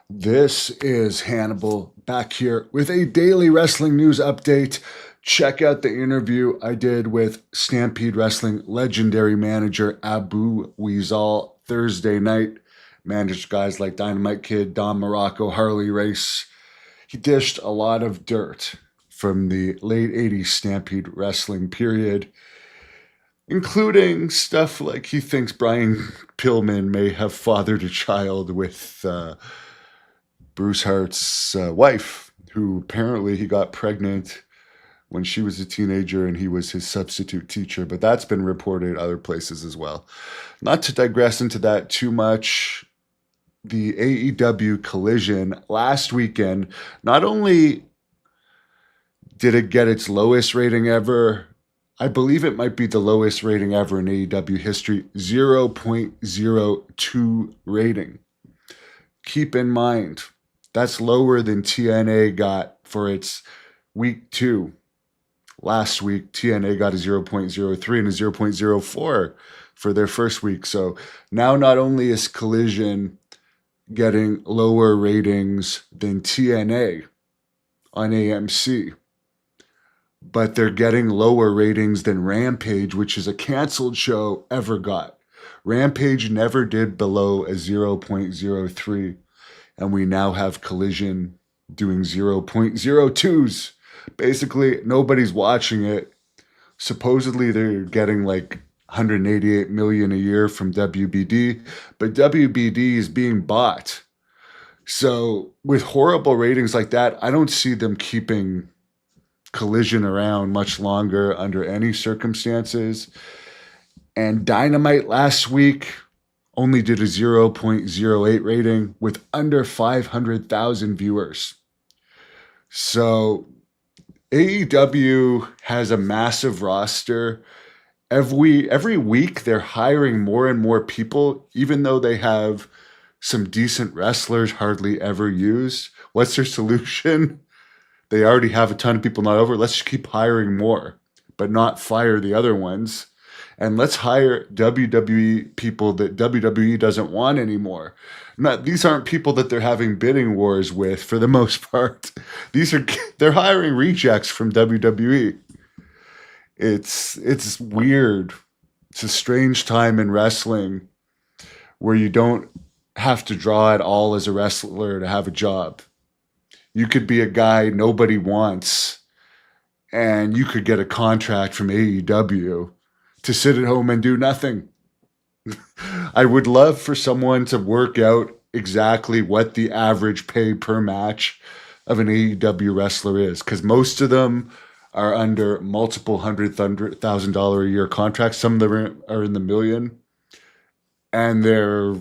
This is Hannibal back here with a daily wrestling news update. Check out the interview I did with Stampede Wrestling legendary manager Abu Weasel Thursday night. Managed guys like Dynamite Kid, Don Morocco, Harley Race. He dished a lot of dirt from the late 80s Stampede wrestling period, including stuff like he thinks Brian Pillman may have fathered a child with Bruce Hart's wife, who apparently he got pregnant when she was a teenager and he was his substitute teacher. But that's been reported other places as well. Not to digress into that too much, the AEW Collision last weekend, not only did it get its lowest rating ever, I believe it might be the lowest rating ever in AEW history, 0.02 rating. Keep in mind, that's lower than TNA got for its week 2. Last week, TNA got a 0.03 and a 0.04 for their first week. So now not only is Collision getting lower ratings than TNA on AMC, but they're getting lower ratings than Rampage, which is a canceled show, ever got. Rampage never did below a 0.03, and we now have Collision doing 0.02s. Basically, nobody's watching it. Supposedly, they're getting like 188 million a year from WBD, but WBD is being bought. So with horrible ratings like that, I don't see them keeping Collision around much longer under any circumstances. And Dynamite last week only did a 0.08 rating with under 500,000 viewers. So AEW has a massive roster. Every week they're hiring more and more people, even though they have some decent wrestlers hardly ever used. What's their solution? They already have a ton of people not over. Let's just keep hiring more, but not fire the other ones. And let's hire WWE people that WWE doesn't want anymore. These aren't people that they're having bidding wars with for the most part. They're hiring rejects from WWE. It's weird. It's a strange time in wrestling where you don't have to draw at all as a wrestler to have a job. You could be a guy nobody wants, and you could get a contract from AEW to sit at home and do nothing. I would love for someone to work out exactly what the average pay per match of an AEW wrestler is, because most of them are under multiple $100,000 a year contracts. Some of them are in the million, and they're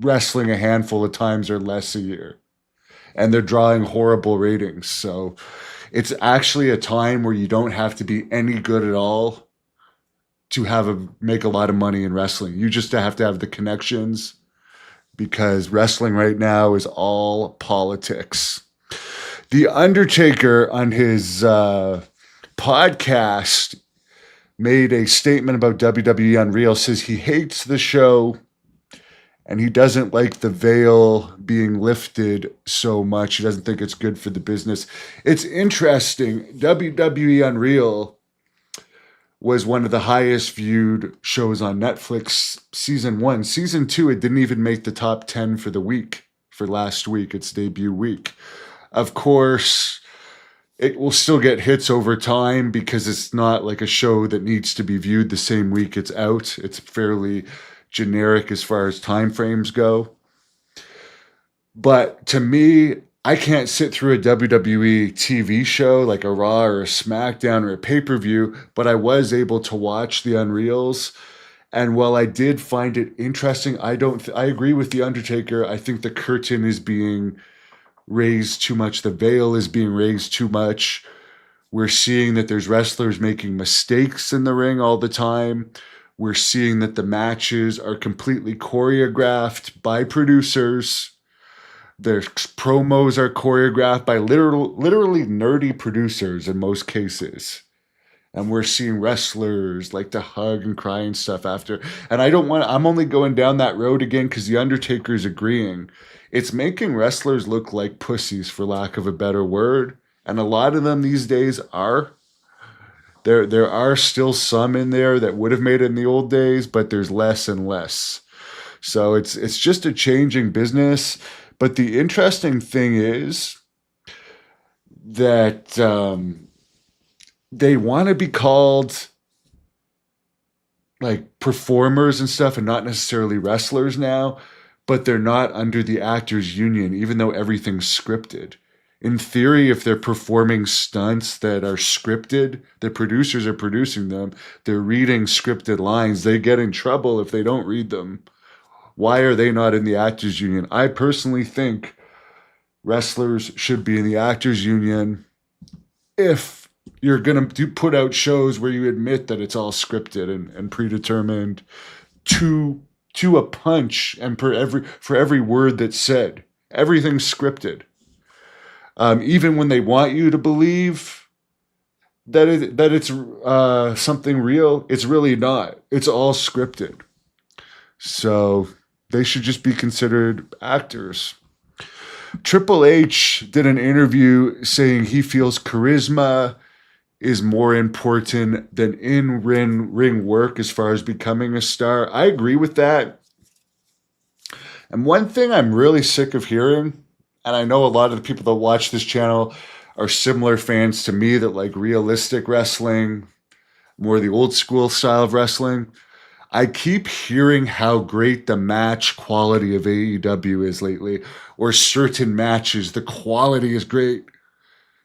wrestling a handful of times or less a year. And they're drawing horrible ratings. So it's actually a time where you don't have to be any good at all to make a lot of money in wrestling. You just have to have the connections, because wrestling right now is all politics. The Undertaker on his podcast made a statement about WWE Unreal, says he hates the show and he doesn't like the veil being lifted so much. He doesn't think it's good for the business. It's interesting. WWE Unreal was one of the highest viewed shows on Netflix season 1. Season 2, it didn't even make the top 10 for the week, for last week, its debut week. Of course, it will still get hits over time because it's not like a show that needs to be viewed the same week it's out. It's fairly generic as far as time frames go. But to me, I can't sit through a WWE TV show like a Raw or a SmackDown or a pay-per-view, but I was able to watch the Unreals. And while I did find it interesting, I agree with The Undertaker. I think the curtain is being raised too much. The veil is being raised too much. We're seeing that there's wrestlers making mistakes in the ring all the time. We're seeing that the matches are completely choreographed by producers. Their promos are choreographed by literally nerdy producers in most cases. And we're seeing wrestlers like to hug and cry and stuff after. And I'm only going down that road again because the Undertaker's agreeing. It's making wrestlers look like pussies, for lack of a better word. And a lot of them these days are. There are still some in there that would have made it in the old days, but there's less and less. So it's just a changing business. But the interesting thing is that they want to be called like performers and stuff and not necessarily wrestlers now, but they're not under the actors union, even though everything's scripted. In theory, if they're performing stunts that are scripted, the producers are producing them, they're reading scripted lines, they get in trouble if they don't read them. Why are they not in the actors union? I personally think wrestlers should be in the actors union if you're going to put out shows where you admit that it's all scripted and predetermined to a punch and for every word that's said. Everything's scripted. Even when they want you to believe that it's something real, it's really not. It's all scripted. So they should just be considered actors. Triple H did an interview saying he feels charisma is more important than in-ring work as far as becoming a star. I agree with that. And one thing I'm really sick of hearing, and I know a lot of the people that watch this channel are similar fans to me that like realistic wrestling, more the old school style of wrestling. I keep hearing how great the match quality of AEW is lately, or certain matches, the quality is great.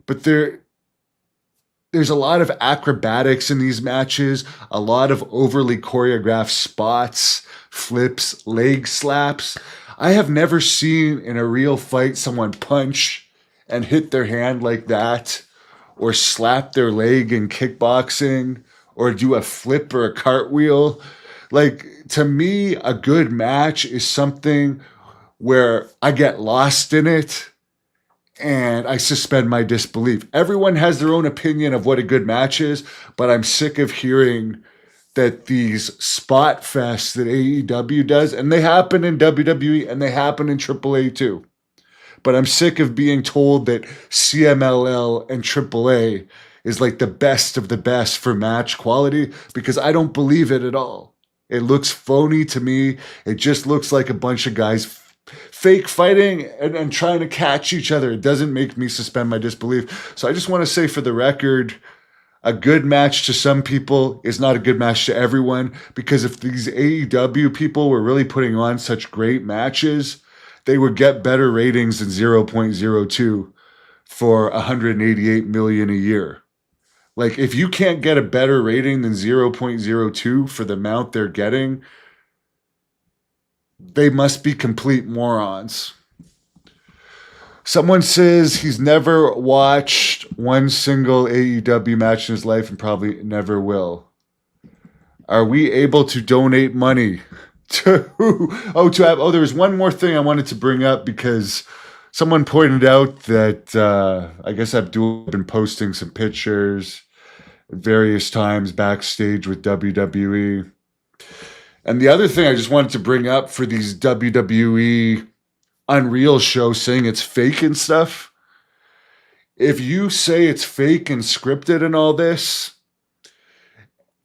But there's a lot of acrobatics in these matches, a lot of overly choreographed spots, flips, leg slaps. I have never seen in a real fight someone punch and hit their hand like that, or slap their leg in kickboxing, or do a flip or a cartwheel. Like, to me, a good match is something where I get lost in it and I suspend my disbelief. Everyone has their own opinion of what a good match is, but I'm sick of hearing that these spot fests that AEW does, and they happen in WWE and they happen in AAA too. But I'm sick of being told that CMLL and AAA is like the best of the best for match quality, because I don't believe it at all. It looks phony to me. It just looks like a bunch of guys fake fighting and trying to catch each other. It doesn't make me suspend my disbelief. So I just want to say for the record, a good match to some people is not a good match to everyone, because if these AEW people were really putting on such great matches, they would get better ratings than 0.02 for 188 million a year. Like, if you can't get a better rating than 0.02 for the amount they're getting, they must be complete morons. Someone says he's never watched one single AEW match in his life and probably never will. Are we able to donate money to there was one more thing I wanted to bring up, because someone pointed out that I guess Abdullah had been posting some pictures at various times backstage with WWE. And the other thing I just wanted to bring up for these WWE Unreal shows saying it's fake and stuff, if you say it's fake and scripted and all this,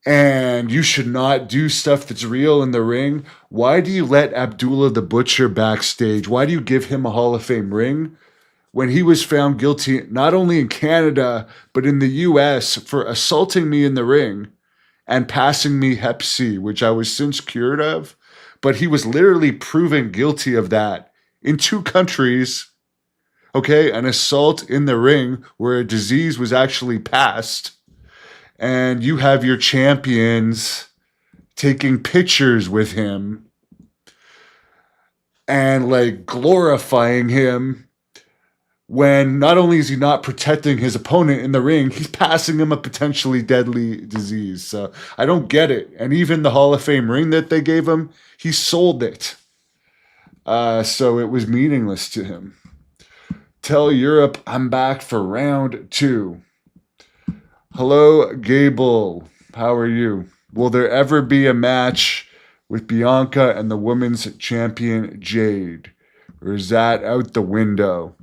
and you should not do stuff that's real in the ring, why do you let Abdullah the Butcher backstage? Why do you give him a Hall of Fame ring when he was found guilty not only in Canada, but in the US for assaulting me in the ring and passing me Hep C, which I was since cured of? But he was literally proven guilty of that in 2 countries, okay? An assault in the ring where a disease was actually passed. And you have your champions taking pictures with him and like glorifying him, when not only is he not protecting his opponent in the ring, he's passing him a potentially deadly disease. So I don't get it. And even the Hall of Fame ring that they gave him, he sold it. So it was meaningless to him. Tell Europe I'm back for round 2. Hello, Gable. How are you? Will there ever be a match with Bianca and the women's champion Jade? Or is that out the window?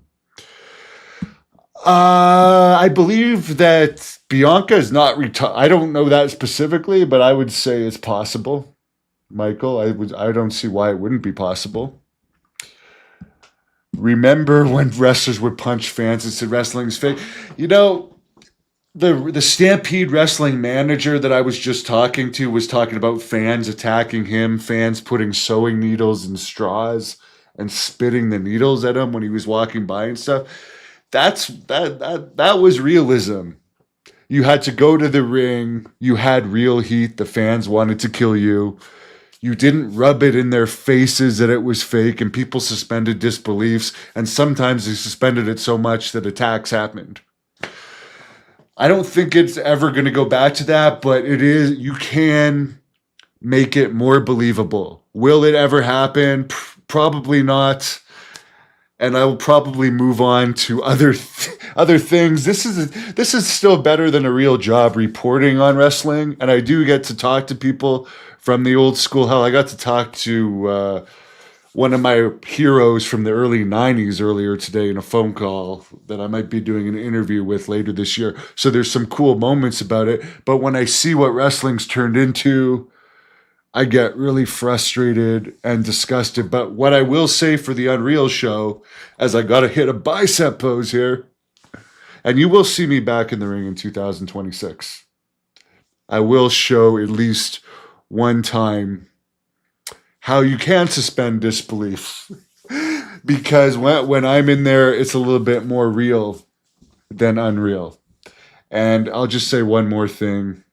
I believe that Bianca is not retired. I don't know that specifically, but I would say it's possible. Michael, I don't see why it wouldn't be possible. Remember when wrestlers would punch fans and said wrestling's fake? You know, the Stampede wrestling manager that I was just talking to was talking about fans attacking him, fans putting sewing needles in straws and spitting the needles at him when he was walking by and stuff. That was realism. You had to go to the ring, you had real heat, the fans wanted to kill you. You didn't rub it in their faces that it was fake, and people suspended disbeliefs, and sometimes they suspended it so much that attacks happened. I don't think it's ever going to go back to that, but it is. You can make it more believable. Will it ever happen? Probably not. And I will probably move on to other things. This is still better than a real job reporting on wrestling, and I do get to talk to people from the old school. Hell, I got to talk to one of my heroes from the early 90s earlier today in a phone call that I might be doing an interview with later this year. So there's some cool moments about it. But when I see what wrestling's turned into, I get really frustrated and disgusted. But what I will say for the Unreal show, as I got to hit a bicep pose here, and you will see me back in the ring in 2026. I will show at least one time how you can suspend disbelief. Because when I'm in there, it's a little bit more real than unreal. And I'll just say one more thing.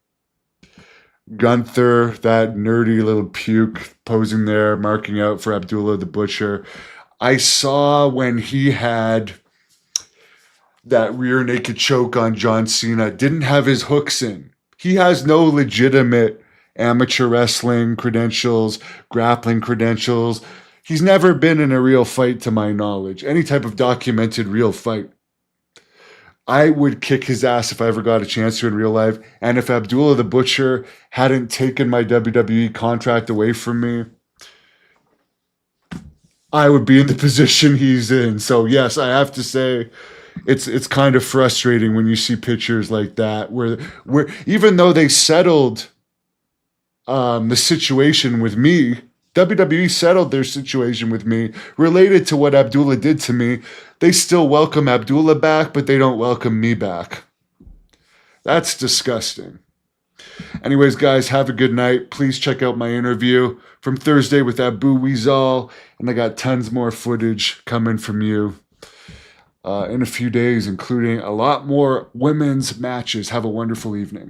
Gunther, that nerdy little puke posing there, marking out for Abdullah the Butcher. I saw when he had that rear naked choke on John Cena, didn't have his hooks in. He has no legitimate amateur wrestling credentials, grappling credentials. He's never been in a real fight to my knowledge, any type of documented real fight. I would kick his ass if I ever got a chance to in real life. And if Abdullah the Butcher hadn't taken my WWE contract away from me, I would be in the position he's in. So yes, I have to say it's kind of frustrating when you see pictures like that where even though they settled the situation with me, WWE settled their situation with me related to what Abdullah did to me. They still welcome Abdullah back, but they don't welcome me back. That's disgusting. Anyways, guys, have a good night. Please check out my interview from Thursday with Abu Weasel, and I got tons more footage coming from you in a few days, including a lot more women's matches. Have a wonderful evening.